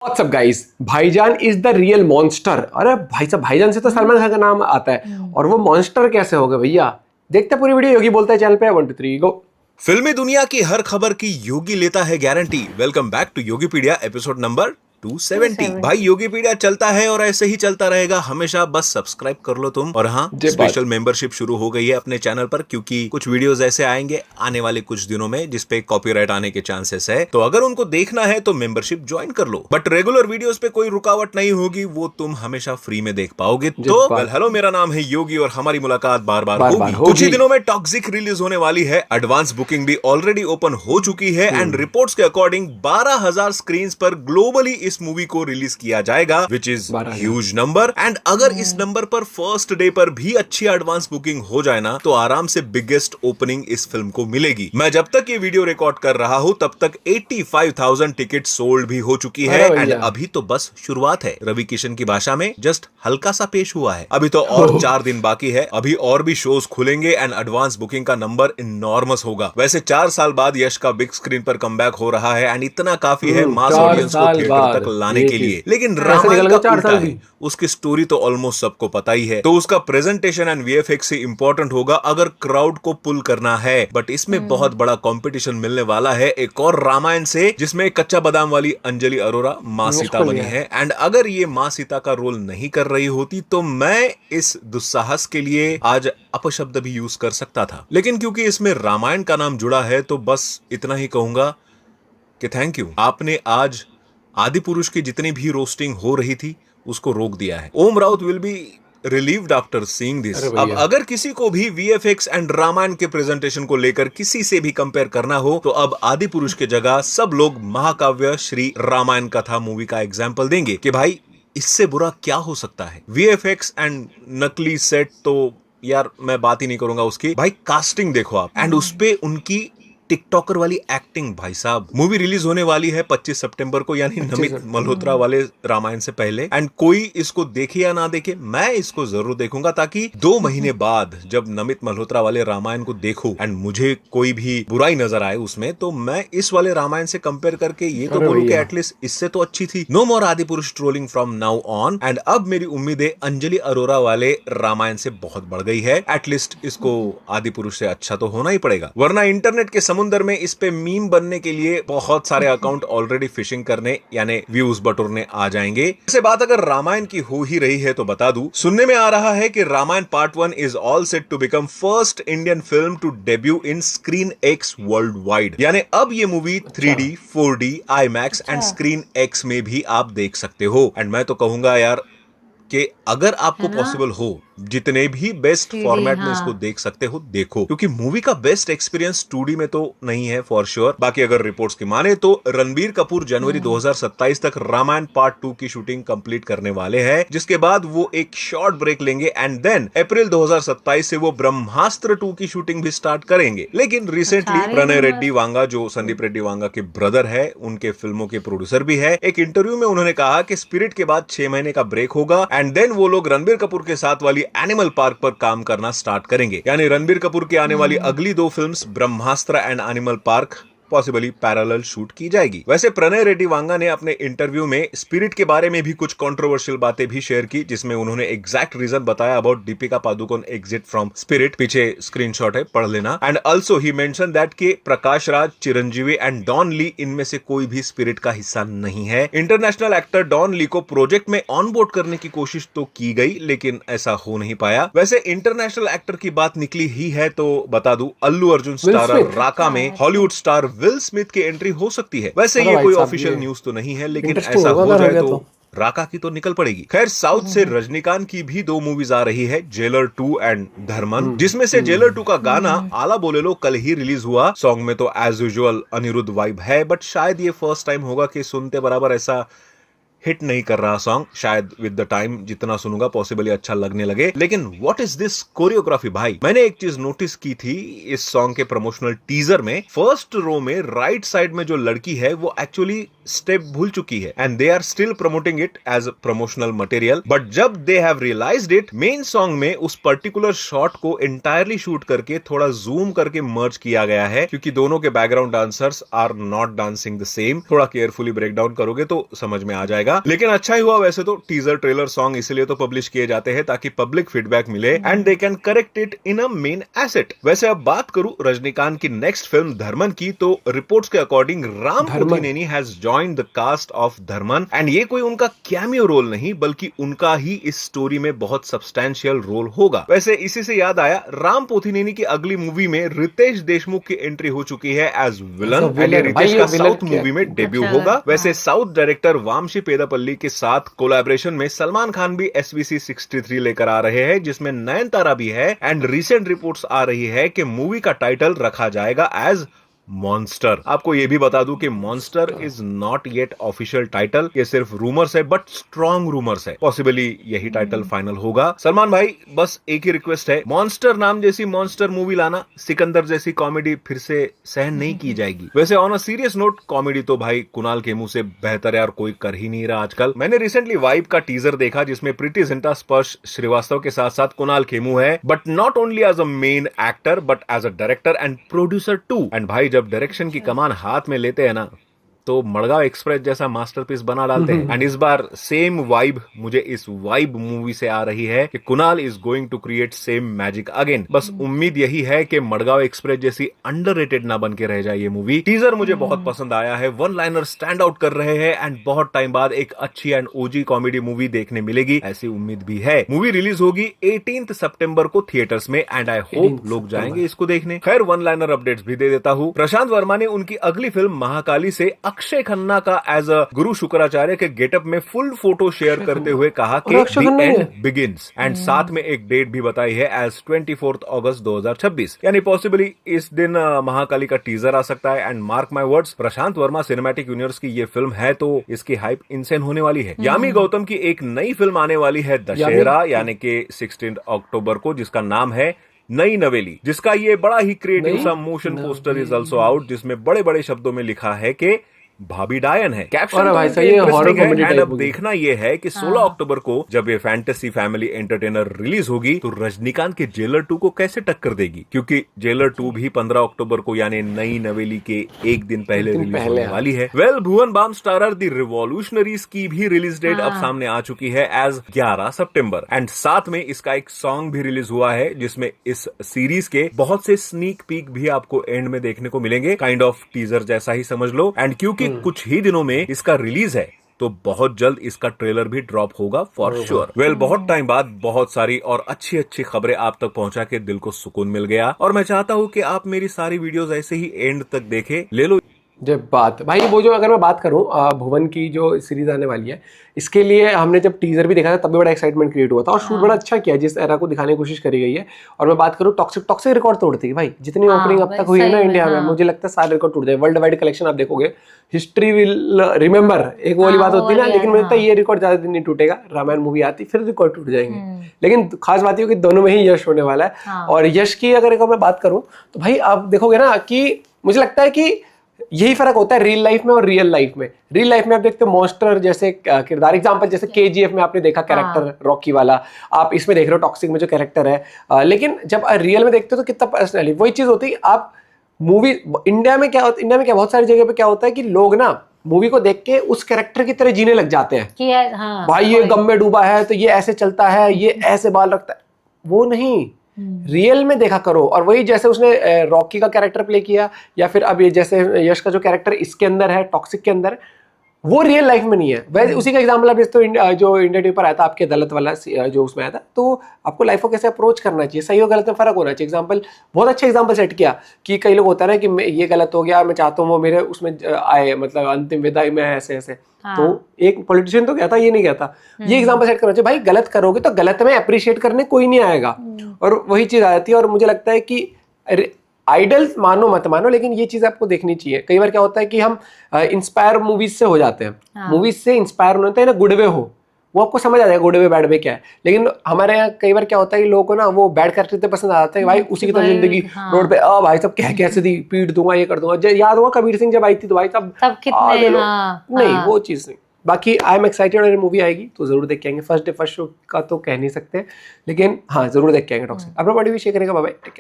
WhatsApp guys, भाईजान is the real monster. अरे भाई साहब, भाईजान से तो सलमान खान का नाम आता है और वो मॉन्स्टर कैसे हो गए भैया? देखते हैं पूरी वीडियो। योगी बोलता है चैनल पे 1 2 3 गो। फिल्मी दुनिया की हर खबर की योगी लेता है guarantee. Welcome back to Yogipedia episode number 270। भाई योगीपीडिया चलता है और ऐसे ही चलता रहेगा हमेशा। बस सब्सक्राइब कर लो तुम। और हाँ, स्पेशल मेंबरशिप शुरू हो गई है अपने चैनल पर, क्योंकि कुछ वीडियोस ऐसे आएंगे आने वाले कुछ दिनों में जिसपे कॉपीराइट आने के चांसेस है। तो अगर उनको देखना है तो मेंबरशिप ज्वाइन कर लो। बट रेगुलर वीडियोस पे कोई रुकावट नहीं होगी, वो तुम हमेशा फ्री में देख पाओगे। तो हेलो, मेरा नाम है योगी और हमारी मुलाकात बार बार होगी। कुछ ही दिनों में टॉक्सिक रिलीज होने वाली है। एडवांस बुकिंग भी ऑलरेडी ओपन हो चुकी है एंड रिपोर्ट्स के अकॉर्डिंग 12,000 स्क्रीन पर ग्लोबली इस मूवी को रिलीज किया जाएगा, which is huge number. And अगर इस नंबर पर फर्स्ट डे पर भी अच्छी एडवांस बुकिंग हो जाए ना, तो आराम से बिगेस्ट ओपनिंग इस फिल्म को मिलेगी। मैं जब तक ये वीडियो रिकॉर्ड कर रहा हूं तब तक 85,000 टिकट सोल्ड भी हो चुकी है। एंड अभी तो बस शुरुआत है। रवि किशन की भाषा में जस्ट हल्का सा पेश हुआ है। अभी तो और 4 दिन बाकी है। अभी और भी शोज खुलेंगे एंड एडवांस बुकिंग का नंबर इनॉर्मस होगा। वैसे 4 साल बाद यश का बिग स्क्रीन पर कमबैक हो रहा है एंड इतना काफी है मास ऑडियंस को थिएटर तक लाने के लिए। लेकिन रामायण का उल्टा है। उसकी स्टोरी तो ऑलमोस्ट सबको पता ही है, तो उसका प्रेजेंटेशन एंड वीएफएक्स से इंपॉर्टेंट होगा अगर क्राउड को पुल करना है। बट इसमें बहुत बड़ा कंपटीशन मिलने वाला है एक और रामायण से, जिसमें कच्चा बादाम वाली अंजलि अरोरा मां सीता बनी है। एंड अगर ये मां सीता का रोल नहीं कर रही होती तो मैं इस दुस्साहस के लिए आज अपशब्द भी यूज कर सकता था। लेकिन क्योंकि इसमें रामायण का नाम जुड़ा है तो बस इतना ही कहूंगा कि थैंक यू। आपने आज आदि पुरुष की जितनी भी रोस्टिंग हो रही थी उसको रोक दिया है। Om Raut will be relieved after seeing this. अब अगर किसी को भी वीएफएक्स एंड रामायण के प्रेजेंटेशन को लेकर किसी से भी कंपेयर करना हो तो अब आदि पुरुष के जगह सब लोग महाकाव्य श्री रामायण कथा मूवी का एग्जाम्पल देंगे कि भाई इससे बुरा क्या हो सकता है। वीएफएक्स एंड नकली सेट तो यार मैं बात ही नहीं करूंगा उसकी। भाई कास्टिंग देखो आप एंड उसपे उनकी टिकटॉकर वाली एक्टिंग। भाई साहब, मूवी रिलीज होने वाली है 25 सितंबर को, यानी नमित मल्होत्रा वाले रामायण से पहले। एंड कोई इसको देखे या ना देखे, मैं इसको जरूर देखूंगा, ताकि 2 महीने बाद जब नमित मल्होत्रा वाले रामायण को देखूं एंड मुझे कोई भी बुराई नजर आए उसमें, तो मैं इस वाले रामायण से कंपेयर करके ये तो बोलूं कि एटलीस्ट इससे तो अच्छी थी। No more Adipurush trolling from now on. And अब मेरी उम्मीदें अंजलि अरोरा वाले रामायण से बहुत बढ़ गई है। एटलीस्ट इसको आदि पुरुष से अच्छा तो होना ही पड़ेगा, वरना इंटरनेट के समुंदर में इस पे मीम बनने के लिए बहुत सारे अकाउंट ऑलरेडी फिशिंग करने यानी व्यूज बटोरने आ जाएंगे। वैसे बात अगर रामायण की हो ही रही है तो बता दूं, सुनने में आ रहा है कि Ramayan part 1 is all set to become first Indian film to debut in screen X world wide. यानी अब ये movie 3D 4D IMAX and screen X में भी आप देख सकते हो। एंड मैं तो कहूंगा यार कि अगर आपको पॉसिबल हो, जितने भी बेस्ट फॉर्मेट में इसको देख सकते हो देखो, क्योंकि मूवी का बेस्ट एक्सपीरियंस 2D में तो नहीं है फॉर श्योर। बाकी अगर रिपोर्ट्स की माने तो रणबीर कपूर जनवरी 2027 तक रामायण पार्ट 2 की शूटिंग कंप्लीट करने वाले हैं, जिसके बाद वो एक शॉर्ट ब्रेक लेंगे एंड देन अप्रैल 2027 से वो ब्रह्मास्त्र 2 की शूटिंग भी स्टार्ट करेंगे। लेकिन रिसेंटली प्रणय रेड्डी वांगा, जो संदीप रेड्डी वांगा के ब्रदर है, उनके फिल्मों के प्रोड्यूसर भी है, एक इंटरव्यू में उन्होंने कहा कि स्पिरिट के बाद 6 महीने का ब्रेक होगा एंड देन वो लोग रणबीर कपूर के साथ वाली एनिमल पार्क पर काम करना स्टार्ट करेंगे। यानी रणबीर कपूर की आने वाली अगली 2 films Brahmastra and animal park possibly parallel shoot की जाएगी। वैसे प्रणय रेड्डी वांगा ने अपने इंटरव्यू में स्पिरिट के बारे में भी कुछ कंट्रोवर्शियल बातें भी शेयर की, जिसमें उन्होंने एग्जैक्ट रीजन बताया about Deepika Padukone exit from spirit. पीछे स्क्रीनशॉट है, पढ़ लेना। And also he mention that कि प्रकाश राज, चिरंजीवी एंड डॉन ली, इनमें से कोई भी स्पिरिट का हिस्सा नहीं है। इंटरनेशनल एक्टर डॉन ली को प्रोजेक्ट में ऑनबोर्ड करने की कोशिश तो की गई, लेकिन ऐसा हो नहीं पाया। वैसे इंटरनेशनल एक्टर की बात निकली ही है तो बता दूं, अल्लू अर्जुन स्टारर राका में हॉलीवुड स्टार विल स्मिथ की एंट्री हो सकती है। वैसे ये कोई ऑफिशियल न्यूज तो नहीं है, लेकिन ऐसा हो जाए तो राका की तो निकल पड़ेगी। खैर, साउथ से रजनीकांत की भी 2 मूवीज आ रही है, जेलर 2 एंड धर्मन, जिसमें से जेलर 2 का गाना आला बोले लो कल ही रिलीज हुआ। सॉन्ग में तो एज यूजुअल अनिरुद्ध वाइब है, बट शायद ये फर्स्ट टाइम होगा कि सुनते बराबर ऐसा हिट नहीं कर रहा सॉन्ग, शायद विद द टाइम जितना सुनूंगा पॉसिबली अच्छा लगने लगे। लेकिन व्हाट इज दिस कोरियोग्राफी भाई। मैंने एक चीज नोटिस की थी इस सॉन्ग के प्रमोशनल टीजर में, फर्स्ट रो में राइट साइड में जो लड़की है वो एक्चुअली स्टेप भूल चुकी है and they are still promoting it as promotional material. But जब they have realised it, main song में उस पर्टिकुलर शॉट को एंटायरली शूट करके थोड़ा जूम करके मर्ज किया गया है, क्योंकि दोनों के background dancers are not dancing the same. थोड़ा केयरफुली ब्रेक डाउन करोगे तो समझ में आ जाएगा। लेकिन अच्छा ही हुआ वैसे तो, टीजर ट्रेलर सॉन्ग इसलिए तो पब्लिश किए जाते हैं ताकि पब्लिक फीडबैक मिले and they can correct it in a main asset. वैसे अब बात करूं रजनीकांत की नेक्स्ट फिल्म धर्मन की, तो रिपोर्ट्स के according Ram Pothineni has joined the cast of Dharman and ये कोई उनका कैमियो रोल नहीं बल्कि उनका ही इस स्टोरी में बहुत सब्सटैंशियल रोल होगा। वैसे इसी से याद आया, राम पोथिनेनी की अगली मूवी में रितेश देशमुख की एंट्री हो चुकी है एज विलन एंड ये रितेश का साउथ मूवी में डेब्यू होगा। वैसे साउथ डायरेक्टर वामशी पेदापल्ली के साथ कोलैबोरेशन में सलमान खान भी SVC 63 लेकर आ रहे हैं, जिसमें नयनतारा भी है एंड रिसेंट रिपोर्ट्स आ रही है कि मूवी का टाइटल रखा जाएगा एज मॉन्स्टर। आपको यह भी बता दूं कि monster is not yet official title, ये सिर्फ रूमर्स है, बट स्ट्रॉन्ग रूमर्स है। पॉसिबली यही टाइटल फाइनल होगा। सलमान भाई बस एक ही रिक्वेस्ट है, मॉन्स्टर नाम जैसी मॉन्स्टर मूवी लाना, सिकंदर जैसी कॉमेडी फिर से सहन नहीं की जाएगी। वैसे on a serious note, comedy तो भाई कुणाल खेमू से बेहतर यार कोई कर ही नहीं रहा आजकल। मैंने रिसेंटली वाइब का टीजर देखा जिसमें प्रीति जिंटा, स्पर्श श्रीवास्तव के साथ साथ कुणाल खेमू है, but not only as a main actor but as a director and producer too. And भाई जब डायरेक्शन की कमान हाथ में लेते हैं ना तो मड़गांव एक्सप्रेस जैसा मास्टरपीस बना डालते हैं। एंड इस बार सेम वाइब मुझे इस वाइब मूवी से आ रही है कि Kunal is going to create same magic again. बस उम्मीद यही है कि मड़गांव एक्सप्रेस जैसी अंडररेटेड ना बन के रह जाए ये मूवी। टीजर मुझे बहुत पसंद आया है, वन लाइनर स्टैंड आउट कर रहे हैं एंड बहुत टाइम बाद एक अच्छी एंड ओजी कॉमेडी मूवी देखने मिलेगी, ऐसी उम्मीद भी है। मूवी रिलीज होगी 18 सितंबर को थिएटर्स में एंड आई होप लोग जाएंगे इसको देखने। खैर वन लाइनर अपडेट्स भी दे देता हूँ। प्रशांत वर्मा ने उनकी अगली फिल्म महाकाली से अक्षय खन्ना का एज अ गुरु शुक्राचार्य के गेटअप में फुल फोटो शेयर करते हुए कहा कि द एंड बिगिंस एंड साथ में एक डेट भी बताई है एज 24 अगस्त 2026, यानी पॉसिबली इस दिन महाकाली का टीजर आ सकता है। And mark my words, Prashant Verma cinematic universe की ये फिल्म है तो इसकी हाइप इंसेन होने वाली है। यामी गौतम की एक नई फिल्म आने वाली है दशहरा, यानी कि 16 अक्टूबर को, जिसका नाम है नई नवेली, जिसका ये बड़ा ही क्रिएटिव सा motion poster is also out, जिसमें बड़े बड़े शब्दों में लिखा है कि भाभी डायन है। कैप्शन तो इंटरेस्टिंग है एंड अब देखना यह है कि 16 अक्टूबर को जब ये फैंटेसी फैमिली एंटरटेनर रिलीज होगी तो रजनीकांत के जेलर 2 को कैसे टक्कर देगी, क्योंकि जेलर 2 भी 15 अक्टूबर को यानी नई नवेली के एक दिन पहले रिलीज होने वाली है। Well Bhuvan Bam starrer the revolutionaries की भी रिलीज डेट अब सामने आ चुकी है एज 11 सितंबर एंड साथ में इसका एक सॉन्ग भी रिलीज हुआ है जिसमें इस सीरीज के बहुत से स्नीक पीक भी आपको एंड में देखने को मिलेंगे, काइंड ऑफ टीजर जैसा ही समझ लो। एंड क्योंकि कुछ ही दिनों में इसका रिलीज है तो बहुत जल्द इसका ट्रेलर भी ड्रॉप होगा फॉर श्योर। वेल बहुत टाइम बाद बहुत सारी और अच्छी अच्छी खबरें आप तक पहुंचा के दिल को सुकून मिल गया और मैं चाहता हूं कि आप मेरी सारी वीडियोस ऐसे ही एंड तक देखें। ले लो जब बात भाई वो जो अगर मैं बात करूं भुवन की जो सीरीज आने वाली है, इसके लिए हमने जब टीजर भी देखा था तब भी बड़ा एक्साइटमेंट क्रिएट हुआ था और शूट बड़ा अच्छा किया जिस एरा को दिखाने की कोशिश करी गई है। और मैं बात करूं टॉक्सिक रिकॉर्ड तोड़ती है भाई, जितनी ओपनिंग अब तक हुई है ना इंडिया में, मुझे लगता है सारे रिकॉर्ड टूट जाए। वर्ल्ड वाइड कलेक्शन आप देखोगे, हिस्ट्री विल रिमेंबर, एक वो वाली बात होती है ना, लेकिन मुझे लगता है ये रिकॉर्ड ज्यादा दिन नहीं टूटेगा। रामायण मूवी आती फिर रिकॉर्ड टूट जाएंगे, लेकिन खास बात ये कि दोनों में ही यश होने वाला है। और यश की अगर मैं बात करूं तो भाई आप देखोगे ना कि मुझे लगता है कि यही फर्क होता है रियल लाइफ में और रियल लाइफ में। रियल लाइफ में आप देखते हो मॉन्स्टर जैसे किरदार, एग्जांपल जैसे KGF में आपने देखा कैरेक्टर रॉकी वाला, आप इसमें देख रहे हो टॉक्सिक में जो कैरेक्टर है। लेकिन जब रियल में देखते हो तो कितना पर्सनली वही चीज होती है। आप मूवी इंडिया में क्या बहुत सारी जगह पे क्या होता है कि लोग ना मूवी को देख के उस कैरेक्टर की तरह जीने लग जाते हैं कि भाई ये गम में डूबा है तो ये ऐसे चलता है, ये ऐसे बाल रखता है। वो नहीं, रियल में देखा करो। और वही जैसे उसने रॉकी का कैरेक्टर प्ले किया या फिर अब ये जैसे यश का जो कैरेक्टर इसके अंदर है टॉक्सिक के अंदर, वो रियल लाइफ में नहीं है। वैसे उसी का एग्जांपल अब तो जो इंडिया टीवी पर आया था आपके अदालत वाला जो उसमें आया था, तो आपको लाइफ को कैसे अप्रोच करना चाहिए, सही और गलत में फर्क होना चाहिए। एग्जांपल बहुत अच्छा एग्जांपल सेट किया कि कई लोग होता है ना कि ये गलत हो गया, मैं चाहता हूँ वो मेरे उसमें आए, मतलब अंतिम विदाई में ऐसे ऐसे। तो एक पॉलिटिशियन तो कहता ये नहीं कहता, ये एग्जांपल सेट करना चाहिए। भाई गलत करोगे तो गलत में अप्रिशिएट करने कोई नहीं आएगा, और वही चीज आ जाती है। और मुझे लगता है कि आइडल्स मानो मत मानो, लेकिन ये चीज आपको देखनी चाहिए। कई बार क्या होता है कि हम इंस्पायर मूवीज से हो जाते हैं, हाँ। मूवीज से इंस्पायर होते हैं ना, गुड वे हो, वो आपको समझ आ जाएगा गुड वे बैड वे क्या है। लेकिन हमारे यहाँ कई बार क्या होता है कि लोगों को ना वो बैड कैरेक्टर इतने पसंद आ जाते हैं, भाई उसी की तरह भाई, जिंदगी हाँ। रोड पे भाई सब कह कैसे दी, पीट दूंगा, ये कर दूंगा। याद हुआ कबीर सिंह जब आई थी तो भाई तब तब कितने, हाँ, नहीं हाँ। वो चीज नहीं। बाकी आई एम एक्साइटेड, और मूवी आएगी तो जरूर देख के आएंगे। फर्स्ट डे फर्स्ट शो का तो कह नहीं सकते, लेकिन हाँ जरूर देख के आएंगे टॉक्सिक। अपना बॉडी भी शेयर करेगा। Bye bye, take care.